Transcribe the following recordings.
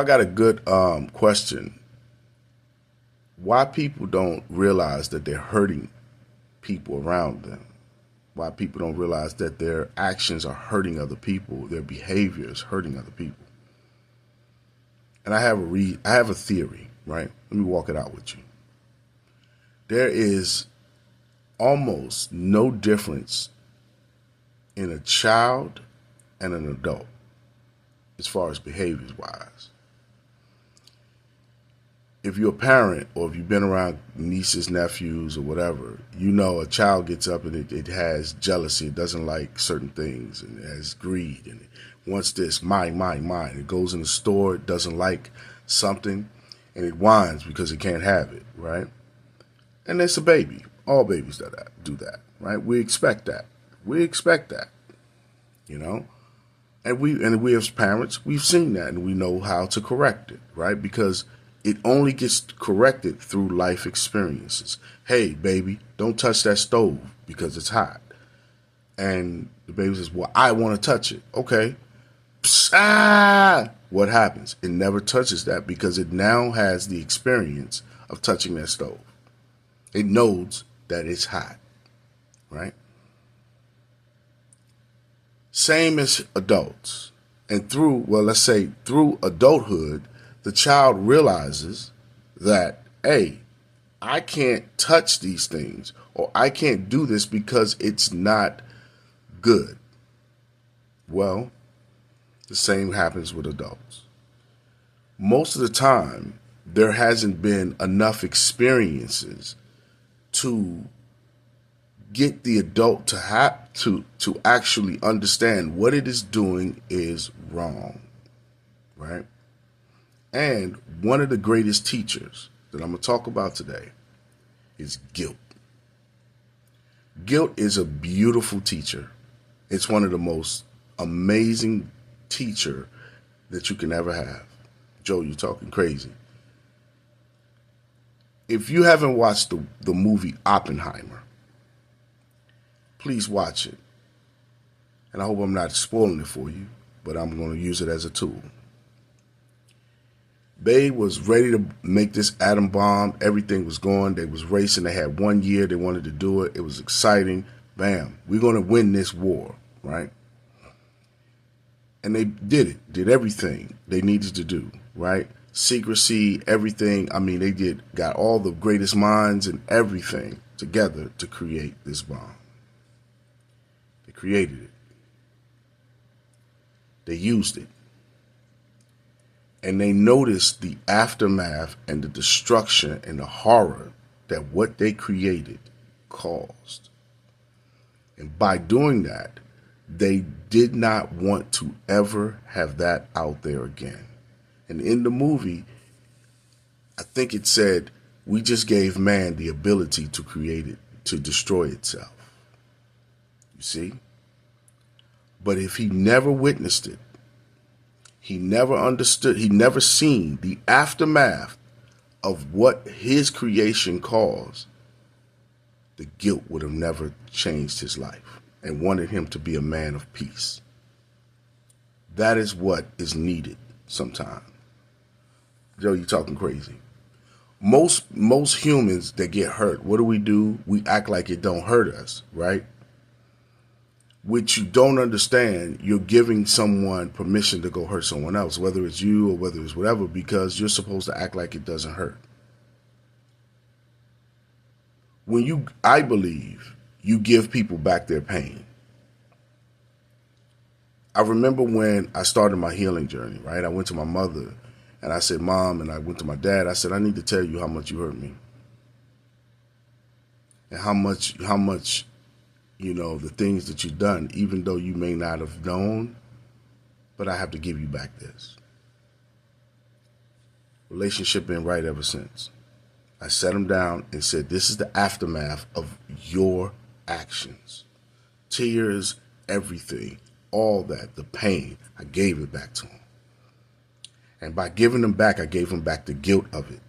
I got a good question. Why people don't realize that they're hurting people around them? Why people don't realize that their actions are hurting other people, their behavior is hurting other people? And I have a theory, right? Let me walk it out with you. There is almost no difference in a child and an adult as far as behaviors wise. If you're a parent or if you've been around nieces, nephews, or whatever, you know a child gets up and it has jealousy. It doesn't like certain things and it has greed and it wants this, mine, mine, mine. It goes in the store, it doesn't like something, and it whines because it can't have it, right? And it's a baby. All babies do that, right? We expect that. We expect that, you know? And we as parents, we've seen that and we know how to correct it, right? Because it only gets corrected through life experiences. Hey, baby, don't touch that stove because it's hot. And the baby says, well, I want to touch it. Okay. Psst, ah! What happens? It never touches that because it now has the experience of touching that stove. It knows that it's hot, right? Same as adults. And let's say through adulthood, the child realizes that, hey, I can't touch these things or I can't do this because it's not good. Well, the same happens with adults. Most of the time, there hasn't been enough experiences to get the adult to have to actually understand what it is doing is wrong, right? And one of the greatest teachers that I'm going to talk about today is guilt. Guilt is a beautiful teacher. It's one of the most amazing teacher that you can ever have. Joe, you're talking crazy. If you haven't watched the movie Oppenheimer, please watch it. And I hope I'm not spoiling it for you, but I'm going to use it as a tool. They was ready to make this atom bomb. Everything was going. They was racing. They had 1 year. They wanted to do it. It was exciting. Bam. We're going to win this war, right? And they did everything they needed to do, right? Secrecy, everything. I mean, got all the greatest minds and everything together to create this bomb. They created it. They used it. And they noticed the aftermath and the destruction and the horror that what they created caused. And by doing that, they did not want to ever have that out there again. And in the movie, I think it said, we just gave man the ability to create it, to destroy itself. You see? But if he never witnessed it, he never understood, he never seen the aftermath of what his creation caused, the guilt would have never changed his life and wanted him to be a man of peace. That is what is needed sometimes. Joe, you're talking crazy. Most humans that get hurt, what do? We act like it don't hurt us, right? Which you don't understand, you're giving someone permission to go hurt someone else, whether it's you or whether it's whatever, because you're supposed to act like it doesn't hurt. I believe you give people back their pain. I remember when I started my healing journey, right? I went to my mother and I said, Mom, and I went to my dad. I said, I need to tell you how much you hurt me. And how much, the things that you've done, even though you may not have known, but I have to give you back this. Relationship been right ever since. I sat him down and said, this is the aftermath of your actions. Tears, everything, all that, the pain, I gave it back to him. And by giving them back, I gave him back the guilt of it.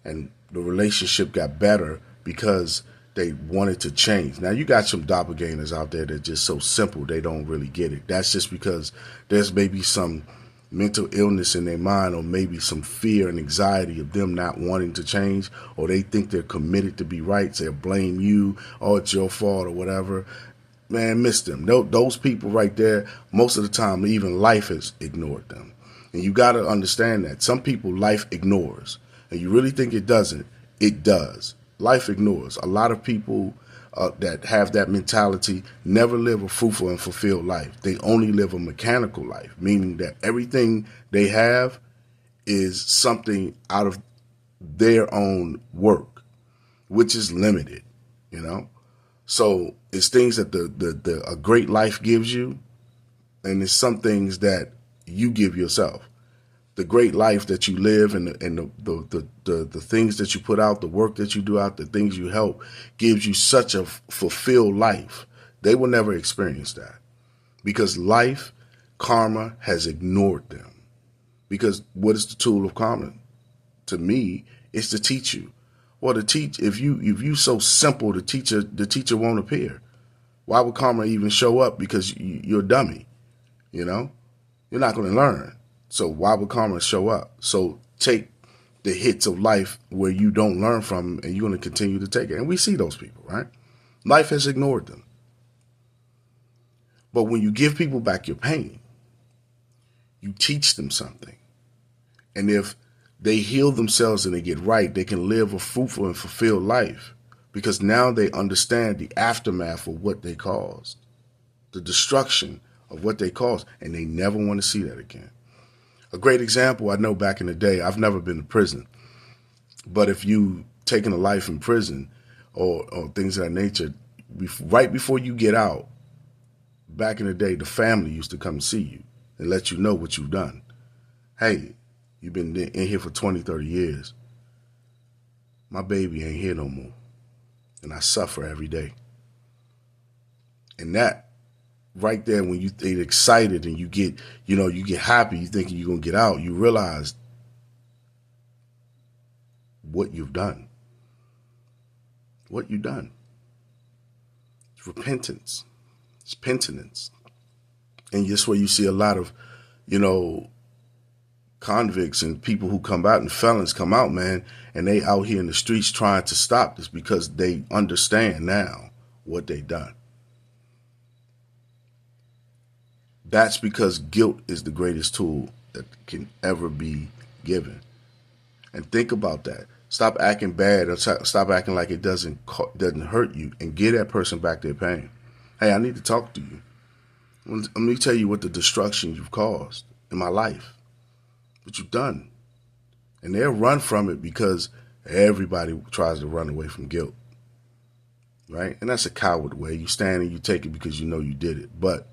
And the relationship got better because they wanted to change. Now, you got some doppelgangers out there that are just so simple, they don't really get it. That's just because there's maybe some mental illness in their mind, or maybe some fear and anxiety of them not wanting to change, or they think they're committed to be right, so they'll blame you, oh, it's your fault or whatever. Man, miss them. Those people right there, most of the time, even life has ignored them. And you got to understand that. Some people life ignores. And you really think it doesn't, it does. Life ignores. A lot of people that have that mentality never live a fruitful and fulfilled life. They only live a mechanical life, meaning that everything they have is something out of their own work, which is limited, you know? So it's things that a great life gives you, and it's some things that you give yourself. The great life that you live, and the things that you put out, the work that you do out, the things you help, gives you such a fulfilled life. They will never experience that, because life, karma, has ignored them. Because what is the tool of karma? To me, it's to teach you. Well, to teach, if you so simple, the teacher won't appear. Why would karma even show up? Because you're a dummy, you know? You're not going to learn. So why would karma show up? So take the hits of life where you don't learn from, and you're going to continue to take it. And we see those people, right? Life has ignored them. But when you give people back your pain, you teach them something. And if they heal themselves and they get right, they can live a fruitful and fulfilled life, because now they understand the aftermath of what they caused, the destruction of what they caused, and they never want to see that again. A great example, I know back in the day, I've never been to prison, but if you taken a life in prison or things of that nature, right before you get out, back in the day, the family used to come see you and let you know what you've done. Hey, you've been in here for 20, 30 years. My baby ain't here no more, and I suffer every day. And that right there, when you get excited and you get happy, you thinking you're going to get out, you realize what you've done. What you've done. It's repentance. It's penitence. And just where you see a lot of, convicts and people who come out and felons come out, man, and they out here in the streets trying to stop this because they understand now what they done. That's because guilt is the greatest tool that can ever be given. And think about that. Stop acting bad, or stop acting like it doesn't hurt you, and give that person back their pain. Hey, I need to talk to you. Let me tell you what the destruction you've caused in my life, what you've done. And they'll run from it because everybody tries to run away from guilt, right? And that's a coward way. You stand and you take it because you know you did it. But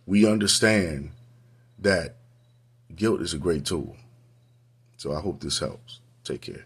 we understand that guilt is a great tool. So I hope this helps. Take care.